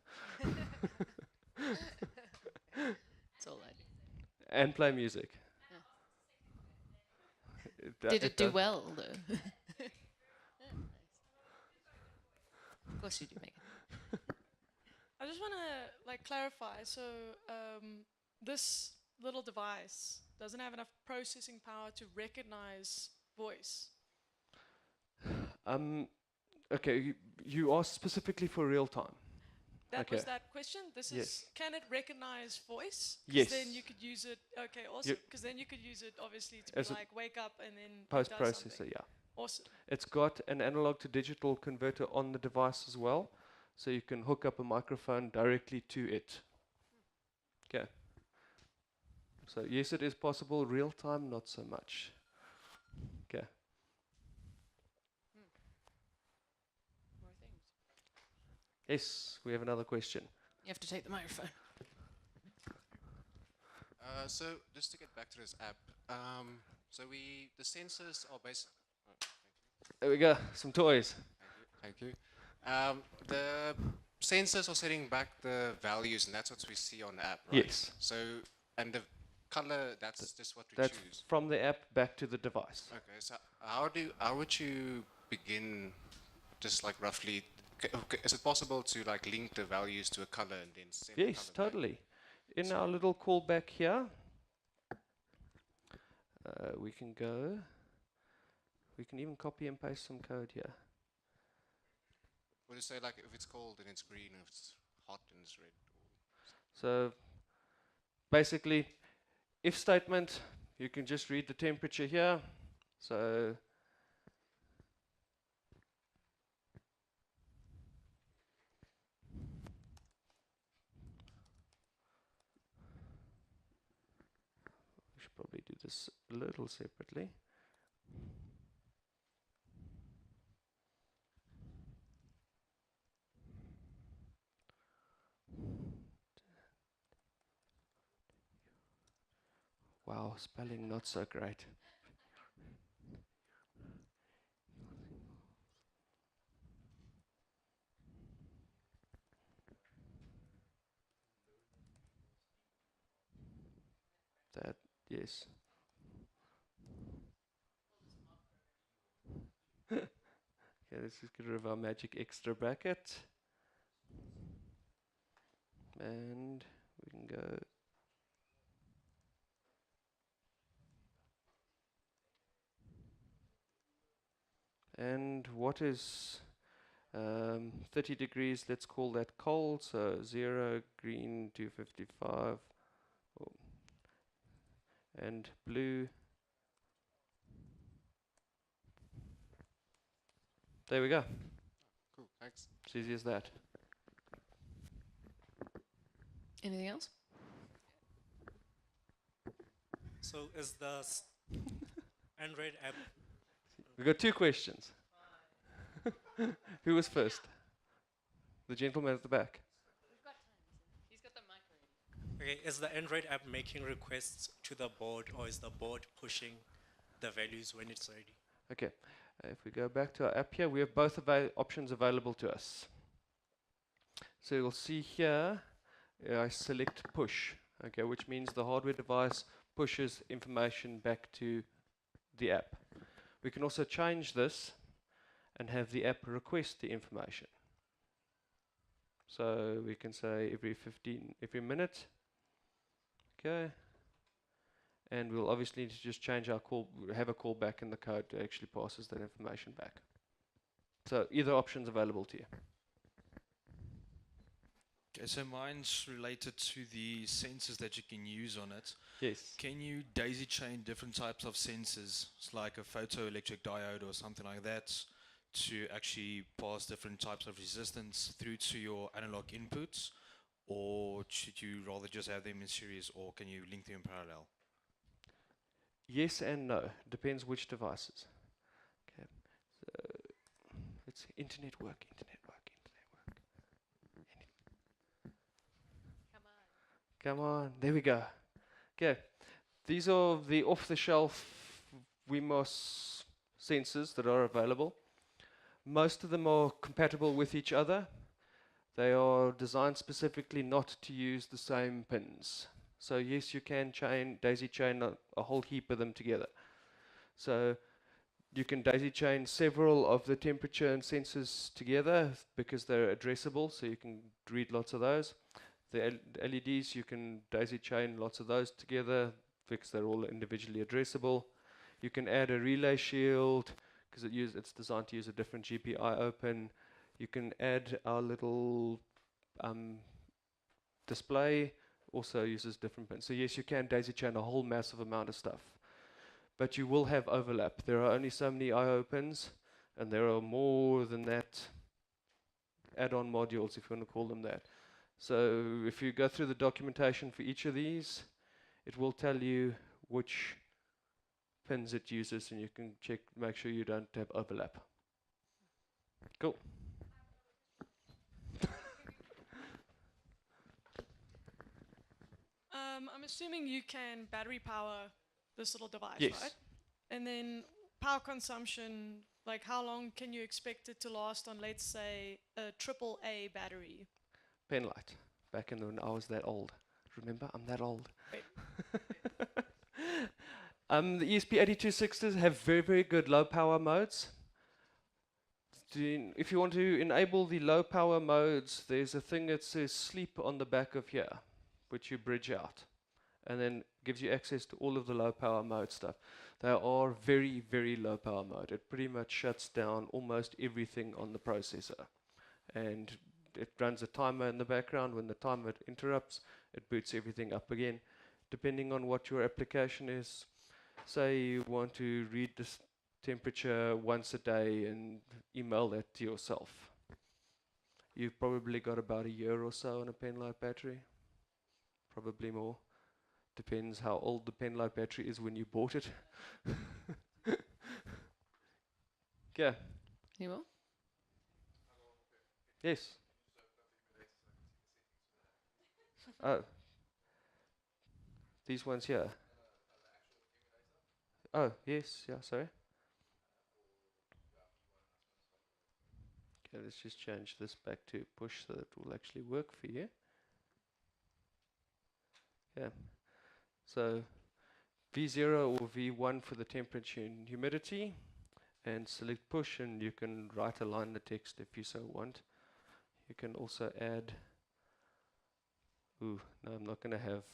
That's all I do. And play music. Did it do well, though? Of course you do, Megan. I just want to clarify. So this little device doesn't have enough processing power to recognize voice. Okay, you asked specifically for real time. That was that question. This Yes. is, can it recognize voice? 'Cause Yes. then you could use it. Okay, awesome. Because then you could use it obviously to be As a like wake up and then it does Post-processor, something. yeah. Awesome. It's got an analog to digital converter on the device as well, so you can hook up a microphone directly to it. Okay. So yes, it is possible. Real time, not so much. Okay. More things. Yes, we have another question. You have to take the microphone. So just to get back to this app, so the sensors are based. Oh, thank you. There we go, some toys. Thank you. The sensors are setting back the values, and that's what we see on the app, right? Yes. So, and the color, that's just what we That's choose. from the app back to the device. Okay, so how would you begin, just like roughly, is it possible to like link the values to a color and then send the Yes, color back? totally. In our little callback here, we can go, we can even copy and paste some code here. Would you say like if it's cold and it's green, if it's hot and it's red? So basically, if statement, you can just read the temperature here. So we should probably do this a little separately. Wow, spelling not so great. That, yes. Okay, let's just get rid of our magic extra bracket. And we can go. And what is 30 degrees? Let's call that cold. So 0, green 255, oh, and blue. There we go. Cool, thanks. It's easy as that. Anything else? So is the Android app, We've got 2 questions. Who was first? The gentleman at the back. He's got the mic already. okay, is the Android app making requests to the board, or is the board pushing the values when it's ready? Okay, if we go back to our app here, we have both options available to us. So you'll see here, I select push, okay, which means the hardware device pushes information back to the app. We can also change this and have the app request the information. So we can say every minute, okay, and we'll obviously need to just change our have a callback in the code that actually passes that information back. So either option's available to you. Okay, so mine's related to the sensors that you can use on it. Yes. Can you daisy chain different types of sensors, like a photoelectric diode or something like that, to actually pass different types of resistance through to your analog inputs? Or should you rather just have them in series, or can you link them in parallel? Yes and no. Depends which devices. Okay. So it's internet work. Come on. There we go. Okay. These are the off-the-shelf WeMOS sensors that are available. Most of them are compatible with each other. They are designed specifically not to use the same pins. So yes, you can daisy chain a whole heap of them together. So you can daisy chain several of the temperature and sensors together because they're addressable, so you can read lots of those. The LEDs, you can daisy chain lots of those together because they're all individually addressable. You can add a relay shield because it's designed to use a different GPI open. You can add our little display, also uses different pins. So yes, you can daisy chain a whole massive amount of stuff. But you will have overlap. There are only so many I/O pins, and there are more than that add-on modules, if you want to call them that. So if you go through the documentation for each of these, it will tell you which pins it uses, and you can check, make sure you don't have overlap. Cool. I'm assuming you can battery power this little device, Yes. right? And then power consumption, Like, how long can you expect it to last on, let's say, a triple A battery? Pen light. Back in when I was that old. Remember, I'm that old. Wait. The ESP8260s have very, very good low power modes. If you want to enable the low power modes, there's a thing that says sleep on the back of here, which you bridge out, and then gives you access to all of the low power mode stuff. They are very, very low power mode. It pretty much shuts down almost everything on the processor. And it runs a timer in the background. When the timer interrupts, it boots everything up again. Depending on what your application is, say you want to read this temperature once a day and email that to yourself. You've probably got about a year or so on a penlight battery, probably more. Depends how old the penlight battery is when you bought it. Yeah. Any more? Yes. Oh. These ones here. Oh, yes. Yeah, sorry. Okay, let's just change this back to push so that it will actually work for you. Yeah. So V0 or V1 for the temperature and humidity, and select push, and you can write align the text if you so want. You can also add, no, I'm not going to have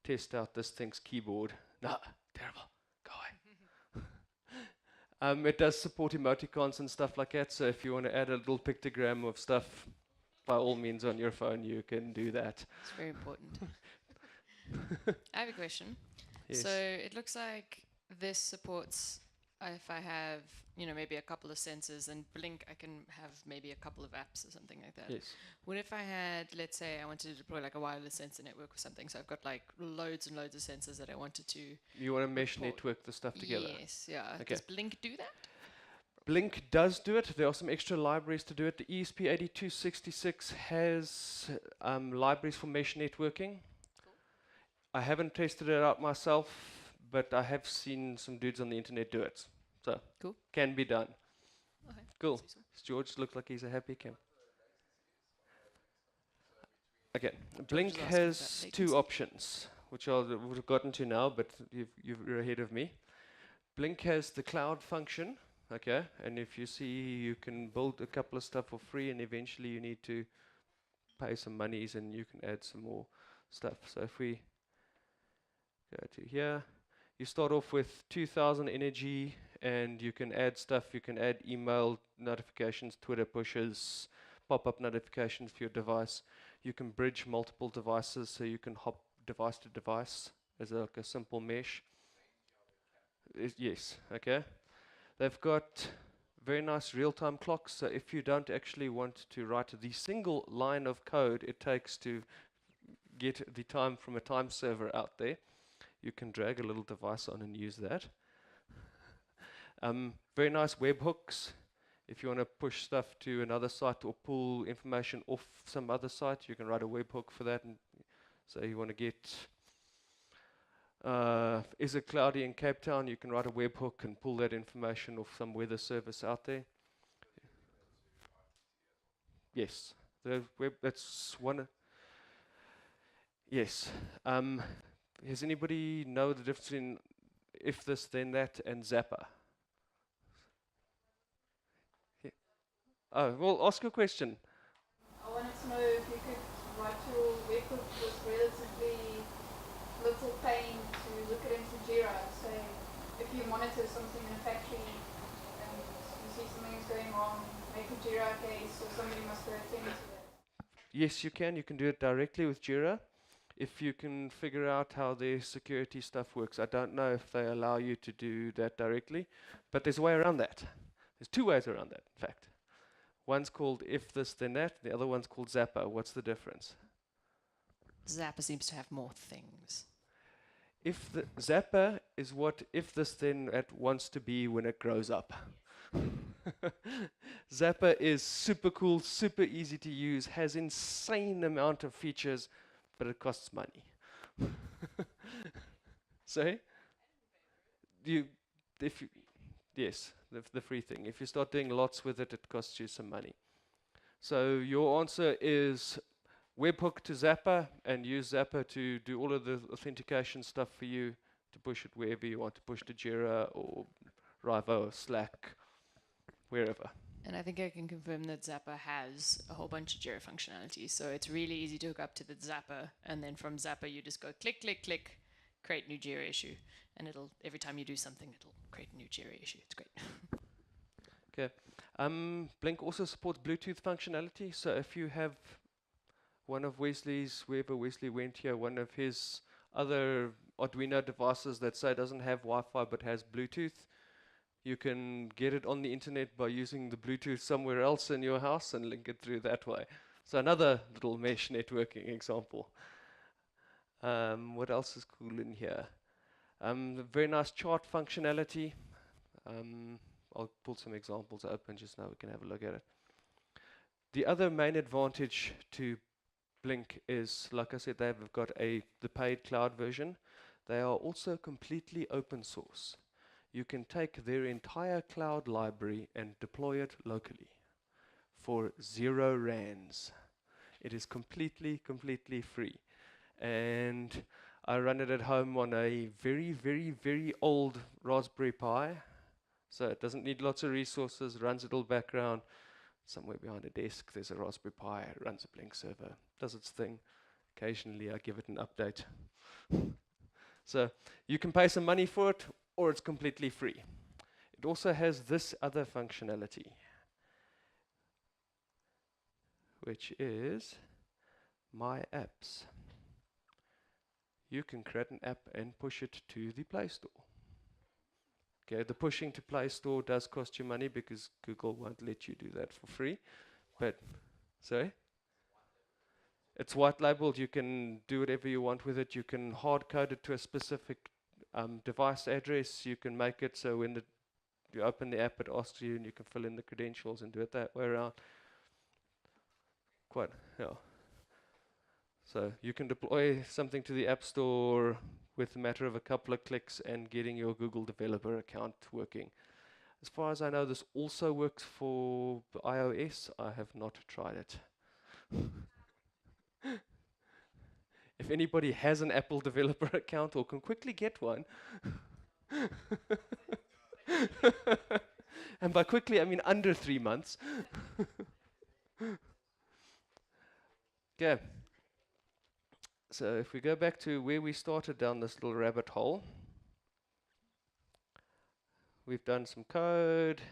test out this thing's keyboard. No, terrible, go away. It does support emoticons and stuff like that, so if you want to add a little pictogram of stuff, by all means on your phone, you can do that. It's very important. I have a question. Yes. So it looks like this supports, if I have, maybe a couple of sensors, and Blink, I can have maybe a couple of apps or something like that. Yes. What if I had, let's say I wanted to deploy like a wireless sensor network or something, so I've got like loads and loads of sensors that I wanted to... You want to mesh report. network the stuff together. Yes, yeah. Okay. Does Blink do that? Blink does do it. There are some extra libraries to do it. The ESP8266 has libraries for mesh networking. I haven't tested it out myself, but I have seen some dudes on the internet do it. So, Cool. can be done. Okay. Cool. That's useful. George looks like he's a happy camp. Okay, Blink was asking has about two latency. options, which I would have gotten to now, but you're ahead of me. Blink has the cloud function, okay, and if you see, you can build a couple of stuff for free, and eventually you need to pay some monies, and you can add some more stuff. So if we go to here, you start off with 2000 energy, and you can add stuff. You can add email notifications, Twitter pushes, pop-up notifications for your device. You can bridge multiple devices, so you can hop device to device as like a simple mesh. Yes, okay. They've got very nice real-time clocks, so if you don't actually want to write the single line of code it takes to get the time from a time server out there, you can drag a little device on and use that. Very nice webhooks. If you want to push stuff to another site or pull information off some other site, you can write a webhook for that. And so you want to get, is it cloudy in Cape Town? You can write a webhook and pull that information off some weather service out there. Yes, the web. That's one. Yes. Does anybody know the difference in if this then that and Zapper? Oh, well, ask a question. I wanted to know if you could write your webhook with relatively little pain to look it into Jira. So if you monitor something in a factory and you see something is going wrong, make a Jira case or somebody must go attend to that. Yes, you can. You can do it directly with Jira if you can figure out how their security stuff works. I don't know if they allow you to do that directly, but there's a way around that. There's two ways around that, in fact. One's called if this then that, the other one's called Zapper. What's the difference? Zapper seems to have more things. If the Zapper is what if this then that wants to be when it grows up. Zapper is super cool, super easy to use, has insane amount of features, but it costs money. Sorry? Yes, the free thing. If you start doing lots with it, it costs you some money. So your answer is webhook to Zapper and use Zapper to do all of the authentication stuff for you to push it wherever you want to push to Jira or Rivo, Slack, wherever. And I think I can confirm that Zapper has a whole bunch of Jira functionality. So it's really easy to hook up to the Zapper. And then from Zapper, you just go click, click, click, create new Jira issue. And it'll, every time you do something, it'll create a new Jira issue. It's great. Okay. Blink also supports Bluetooth functionality. So if you have one of Wesley's, wherever Wesley went here, one of his other Arduino devices that say doesn't have Wi-Fi but has Bluetooth, you can get it on the internet by using the Bluetooth somewhere else in your house and link it through that way. So another little mesh networking example. What else is cool in here? The very nice chart functionality. I'll pull some examples open just now, we can have a look at it. The other main advantage to Blink is, like I said, they've got the paid cloud version. They are also completely open source. You can take their entire cloud library and deploy it locally for 0 rands. It is completely free. And I run it at home on a very old Raspberry Pi. So it doesn't need lots of resources, runs it all background. Somewhere behind a desk, there's a Raspberry Pi, it runs a Blink server, does its thing. Occasionally, I give it an update. So you can pay some money for it, or it's completely free. It also has this other functionality, which is My Apps. You can create an app and push it to the Play Store. Okay, the pushing to Play Store does cost you money because Google won't let you do that for free. But, sorry? It's white labeled. You can do whatever you want with it. You can hard code it to a specific device address. You can make it so when you open the app, it asks you and you can fill in the credentials and do it that way around. Quite, yeah. So you can deploy something to the App Store with a matter of a couple of clicks and getting your Google developer account working. As far as I know, this also works for iOS. I have not tried it. If anybody has an Apple developer account or can quickly get one, and by quickly I mean under 3 months. Okay. So if we go back to where we started down this little rabbit hole, we've done some code.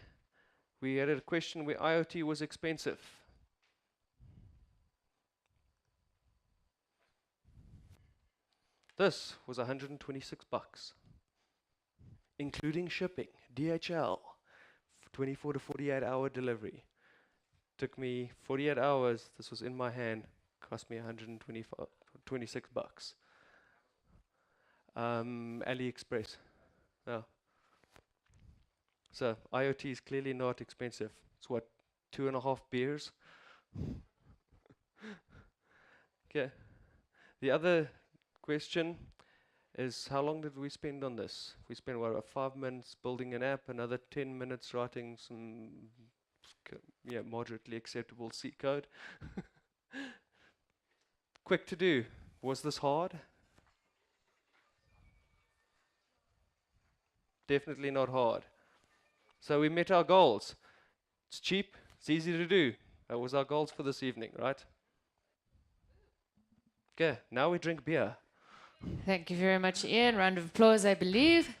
We had a question where IoT was expensive. This was $126, including shipping, DHL, 24 to 48 hour delivery. Took me 48 hours. This was in my hand. Cost me $126. AliExpress. Yeah. So IoT is clearly not expensive. It's what, 2.5 beers? Okay. The other question is, how long did we spend on this? We spent, what, 5 minutes building an app, another 10 minutes writing some moderately acceptable C code. Quick to do. Was this hard? Definitely not hard. So we met our goals. It's cheap, it's easy to do. That was our goals for this evening, right? Okay, now we drink beer. Thank you very much, Ian. Round of applause, I believe.